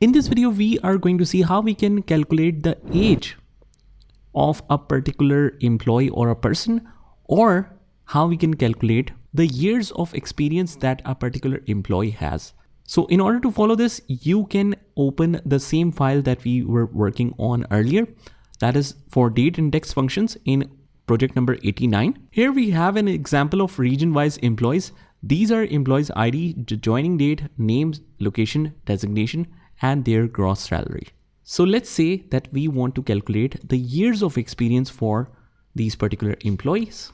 In this video, we are going to see how we can calculate the age of a particular employee or a person, or how we can calculate the years of experience that a particular employee has. So in order to follow this, you can open the same file that we were working on earlier. That is for date index functions in project number 89. Here we have an example of region-wise employees. These are employees ID, joining date, names, location, designation, and their gross salary. So let's say that we want to calculate the years of experience for these particular employees.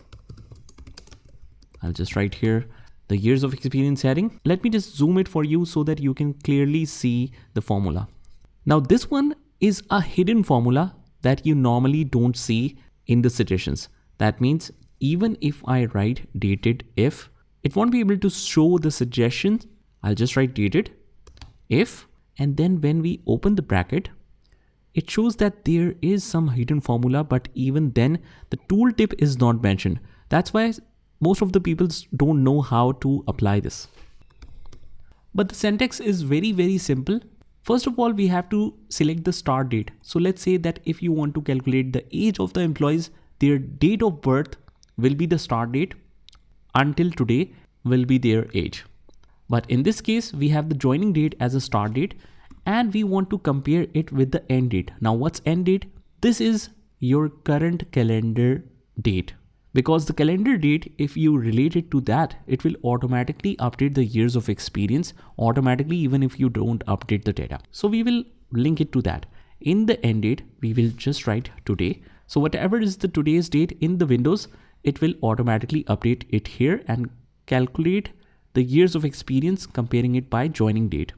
I'll just write here the years of experience heading. Let me just zoom it for you so that you can clearly see the formula. Now this one is a hidden formula that you normally don't see in the suggestions. That means even if I write DATEDIF, it won't be able to show the suggestions. I'll just write DATEDIF, and then when we open the bracket, it shows that there is some hidden formula, but even then the tooltip is not mentioned. That's why most of the people don't know how to apply this. But the syntax is very, very simple. First of all, we have to select the start date. So let's say that if you want to calculate the age of the employees, their date of birth will be the start date, until today will be their age. But in this case, we have the joining date as a start date, and we want to compare it with the end date. Now what's end date? This is your current calendar date. Because the calendar date, if you relate it to that, it will automatically update the years of experience automatically, even if you don't update the data. So we will link it to that. In the end date, we will just write today. So whatever is the today's date in the windows, it will automatically update it here and calculate the years of experience, comparing it by joining date.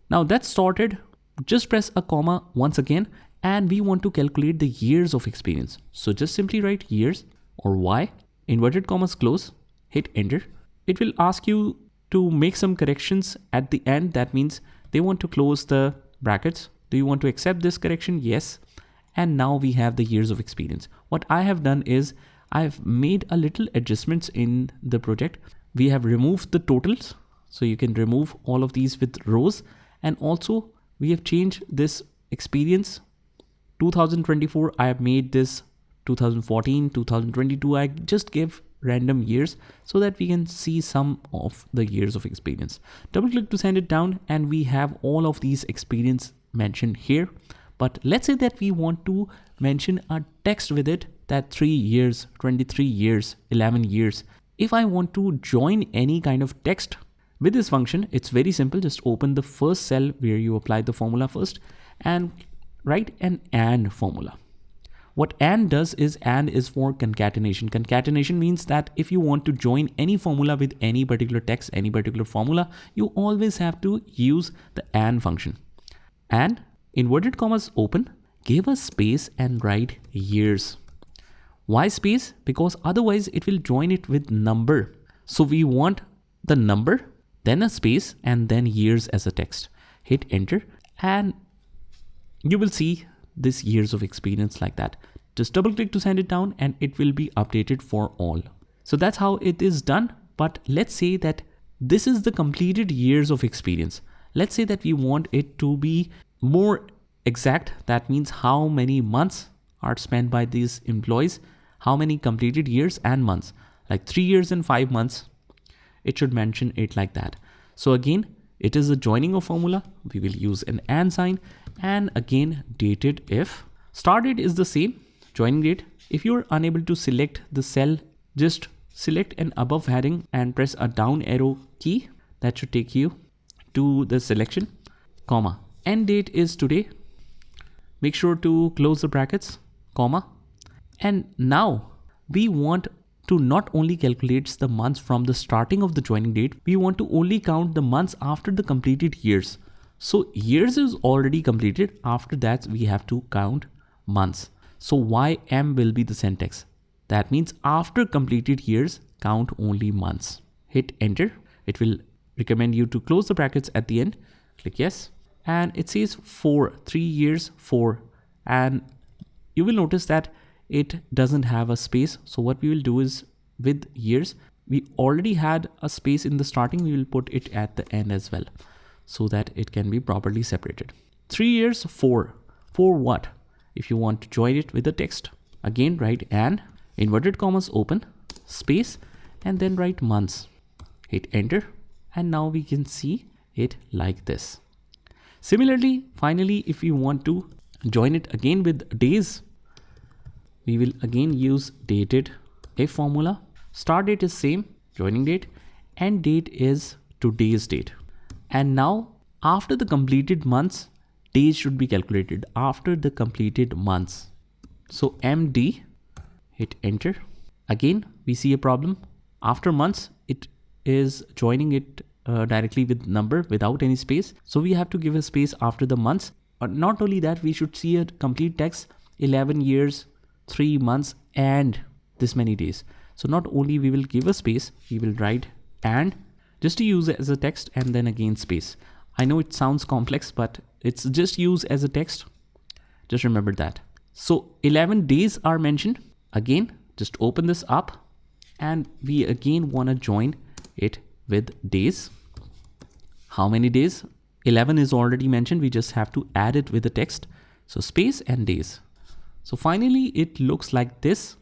Now that's sorted. Just press a comma once again, and we want to calculate the years of experience. So just simply write years or Y, inverted commas close, hit enter. It will ask you to make some corrections at the end. That means they want to close the brackets. Do you want to accept this correction? Yes. And now we have the years of experience. What I have done is I've made a little adjustments in the project. We have removed the totals. So you can remove all of these with rows. And also we have changed this experience 2024. I have made this 2014, 2022. I just give random years so that we can see some of the years of experience. Double click to send it down, and we have all of these experience mentioned here. But let's say that we want to mention a text with it, that 3 years, 23 years, 11 years. If I want to join any kind of text with this function, it's very simple. Just open the first cell where you apply the formula first and write an AND formula. What AND does is AND is for concatenation. Concatenation means that if you want to join any formula with any particular text, any particular formula, you always have to use the AND function. And inverted commas open, give a space and write years. Why space? Because otherwise it will join it with number. So we want the number, then a space, and then years as a text. Hit enter, and you will see this years of experience like that. Just double click to send it down, and it will be updated for all. So that's how it is done. But let's say that this is the completed years of experience. Let's say that we want it to be more exact. That means how many months are spent by these employees, how many completed years and months, like 3 years and 5 months. It should mention it like that. So again, it is a joining of formula. We will use an AND sign, and again DATEDIF. Start date is the same, joining date. If you're unable to select the cell, just select an above heading and press a down arrow key. That should take you to the selection, comma. End date is today. Make sure to close the brackets, comma. And now we want to not only calculate the months from the starting of the joining date, we want to only count the months after the completed years. So years is already completed. After that, we have to count months. So YM will be the syntax. That means after completed years, count only months. Hit enter. It will recommend you to close the brackets at the end. Click yes. And it says 4, 3 years, 4. And you will notice that it doesn't have a space. So what we will do is with years, we already had a space in the starting. We will put it at the end as well. so that it can be properly separated. 3 years, 4. For what? If you want to join it with the text, again write and inverted commas open space and then write months. Hit enter and now we can see it like this. Similarly, finally, if you want to join it again with days, we will again use DATEDIF formula. Start date is same, joining date, and date is today's date. And now after the completed months, days should be calculated after the completed months. So MD, hit enter. Again, we see a problem. After months, it is joining it directly with number without any space. So we have to give a space after the months. But not only that, we should see a complete text, 11 years, 3 months, and this many days. So not only we will give a space, we will write and just to use it as a text and then again space. I know it sounds complex, but it's just used as a text. Just remember that. So 11 days are mentioned. Again, just open this up and we again want to join it with days. How many days? 11 is already mentioned. We just have to add it with the text. So space and days. So finally, it looks like this.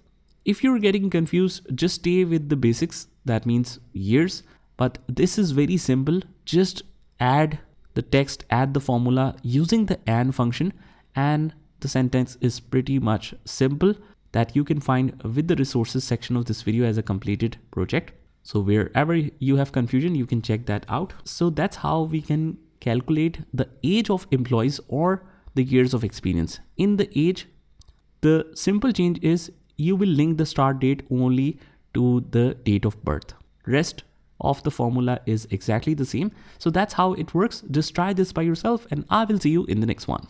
If you're getting confused, just stay with the basics. That means years. But this is very simple. Just add the text, add the formula using the AND function, and the sentence is pretty much simple that you can find with the resources section of this video as a completed project. So wherever you have confusion, you can check that out. So that's how we can calculate the age of employees or the years of experience. In the age, the simple change is you will link the start date only to the date of birth. Rest of the formula is exactly the same. So that's how it works. Just try this by yourself and I will see you in the next one.